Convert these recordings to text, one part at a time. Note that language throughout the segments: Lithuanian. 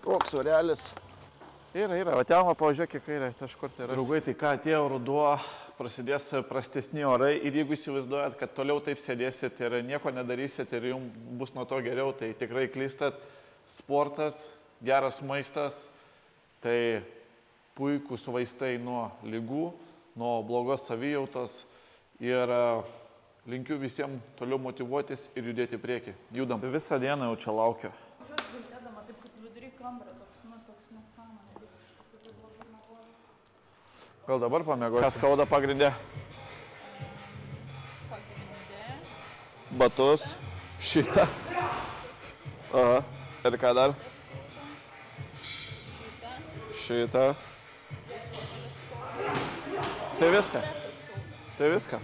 Koks orelis. Yra, o ten va pažiūrėk, kiek kairė, kažkur tai yra. Draugai, tai ką, atėjo ruduo, prasidės prastesni orai ir jeigu įsivaizduojat, kad toliau taip sėdėsit ir nieko nedarysit ir jums bus nuo to geriau, tai tikrai klystat. Sportas, geras maistas, tai puikūs vaistai nuo ligų, nuo blogos savijautos ir linkiu visiems toliau motyvuotis ir judėti į priekį. Judam. Visą dieną jau čia laukiu. Gultėdama taip, kaip vidury kambario, toks nesąmonė. Gal dabar pamėgosiu? Kas skauda pagrindė? Pagrindė. Batus. Šitą. Aha. Ir ką dar? Šitą. Tai viską. Tai viską.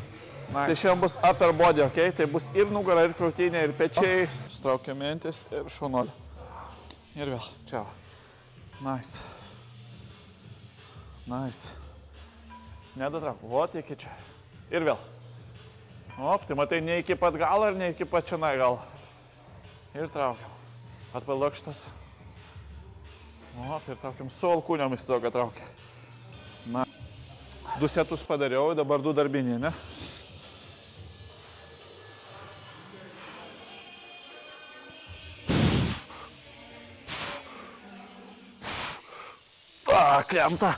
Nice. Tai šiandien bus upper body, ok? Tai bus ir nugara, ir krūtinė, ir pečiai. Straukiam mintis ir šaunolį. Ir vėl. Čia. Nice. Nice. Nedatrauk. Vot iki čia. Ir vėl. Op, tai matai, ne iki pat galo ir ne iki pat čianai gal. Ir traukiam. Atpalduok šitas. Op, ir traukiam su alkūniomis to, kad traukia. Na. 2 setus padariau, dabar 2 darbiniai, ne? Krenta.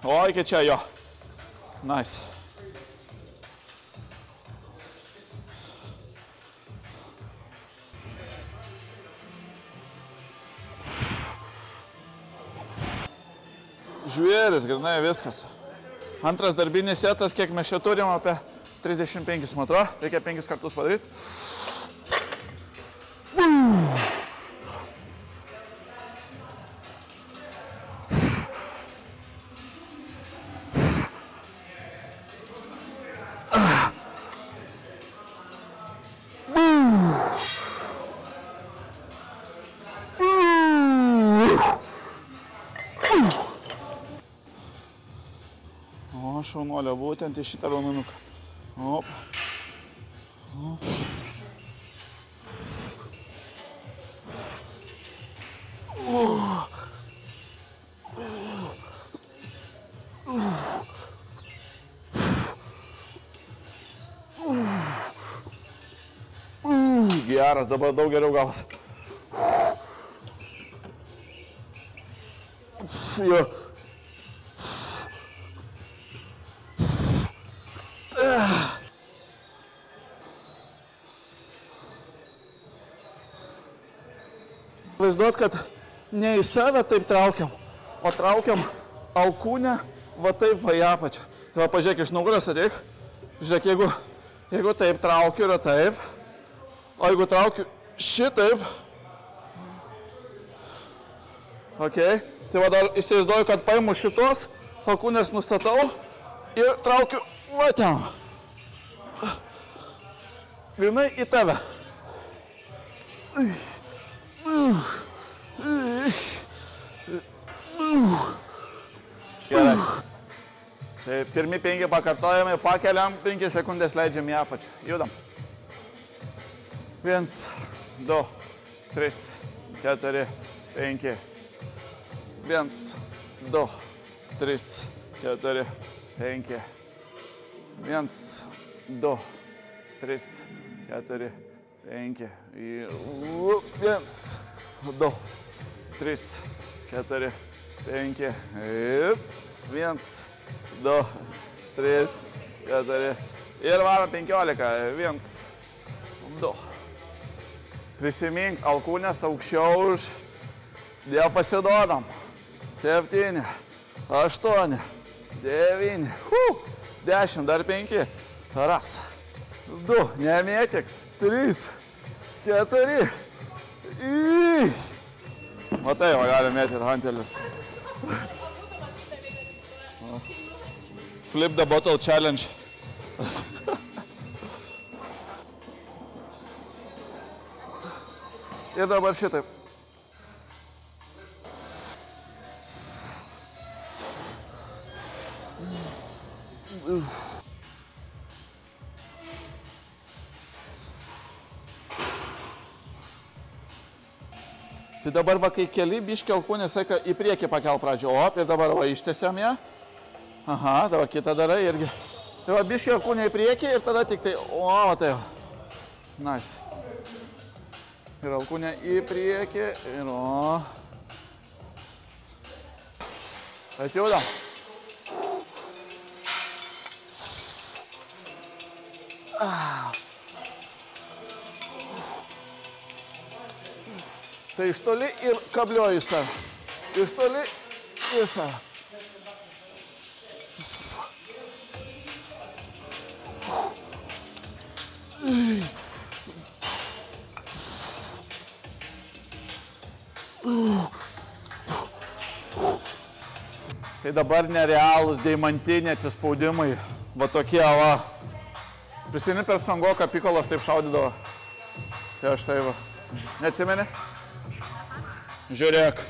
O, iki čia jo. Nice. Žvėris, grinai viskas. Antras darbinis setas, kiek mes čia turim, apie 35 matro. Reikia 5 kartus padaryti. O, šaunolio, būtent į šitą raumenuką. Op. Op. Geras, dabar daug geriau gavas. Jo. Vaizduot, kad ne į save taip traukiam, o traukiam alkūnę va taip va į apačią. Tai va, pažiūrėk, iš nugaros ateik. Žiūrėk, jeigu taip traukiu, yra taip. O jeigu traukiu šitaip. Ok. Tai va dar įsivaizduoju, kad paimu šitos, alkūnės nustatau ir traukiu va ten. Grynai į tave. Gerai. Tai pirmi 5 pakartojame, pakeliam, 5 sekundės leidžiam į apačią. Judam. 1, 2, 3, 4, 5. 1, 2, 3, 4, 5. 1, 2, 3, 4, 5. 1, 2, 3, 4, 5. 1, 2, 3, 4. Ir varom 15. 1, 2. Prisimink, alkūnės aukščiau už. Dėl pasiduodam. 7, 8, 9, 10, dar 5. 1, 2, nemėtik. 3, 4. Matai, va gali mėtyti hantelius. Flip the bottle challenge. Ir dabar šitaip. Tai dabar va, kai keli biškį alkūnės, sakai, į priekį pakel pradžią. O, ir dabar va, ištesiam ją. Aha, dabar kitą darai irgi. Tai va, biškį alkūnę į priekį ir tada tik tai, o, tai va. Nice. Ir alkūnę į priekį ir o. Atjūdam. Tai iš toli ir kablioju į save. Iš toli į save. Tai dabar nerealūs deimantiniai atsispaudimai. Va tokie, va. Prisimeni per Sangoką Pikolo aš taip šaudydavo. Tai aš tai va. Neatsimeni? Žiūrėk.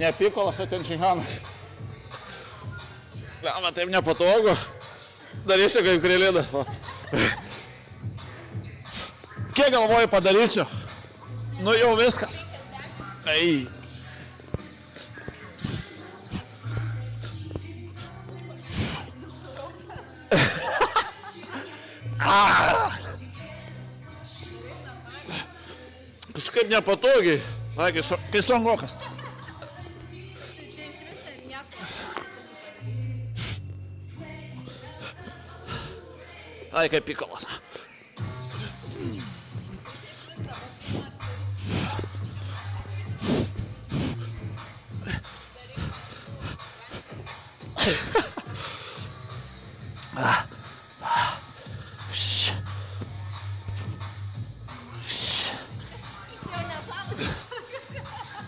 Ne Pikolas, o ten Šinhanas. Lemma, taip nepatogu. Darysiu kaip Krilidas. Kiek galvoju padarysiu? Nu jau viskas. Ei. Kažkaip nepatogiai. Kai Sangokas. Ai, kaip Pikolas.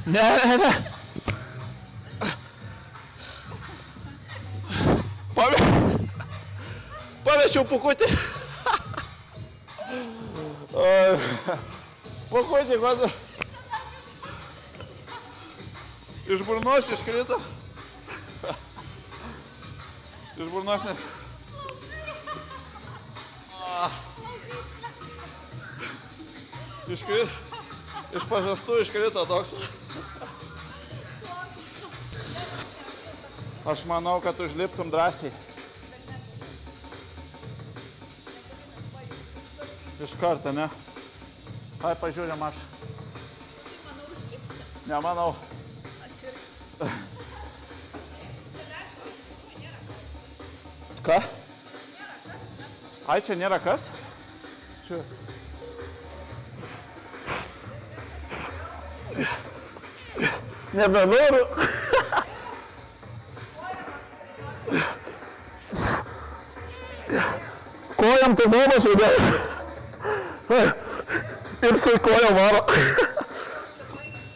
Ne. Pamečiau pukutį. Pukutį, kad iš burnos iškrito. Iš burnos ne. Iškrito. Iš pažastų iškrito toks. Aš manau, kad užliptum drąsiai. Iš karto, ne? Ai, pažiūrėm aš. Manau, užlipsi. Nemanau. Aš ir... Ką? Ai, čia nėra kas? Čia. Nebenoriu. Kojam tai bombas uždėjus. Ir su kojam varo.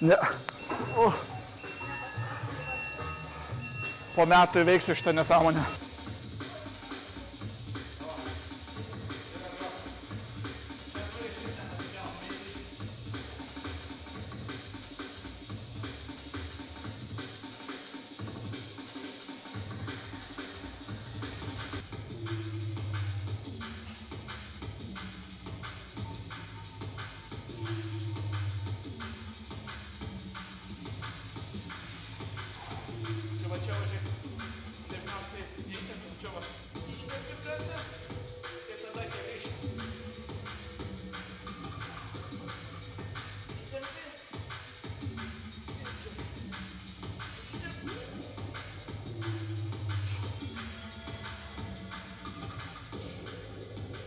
Ne. Po metų įveiksiu šitą nesąmonę.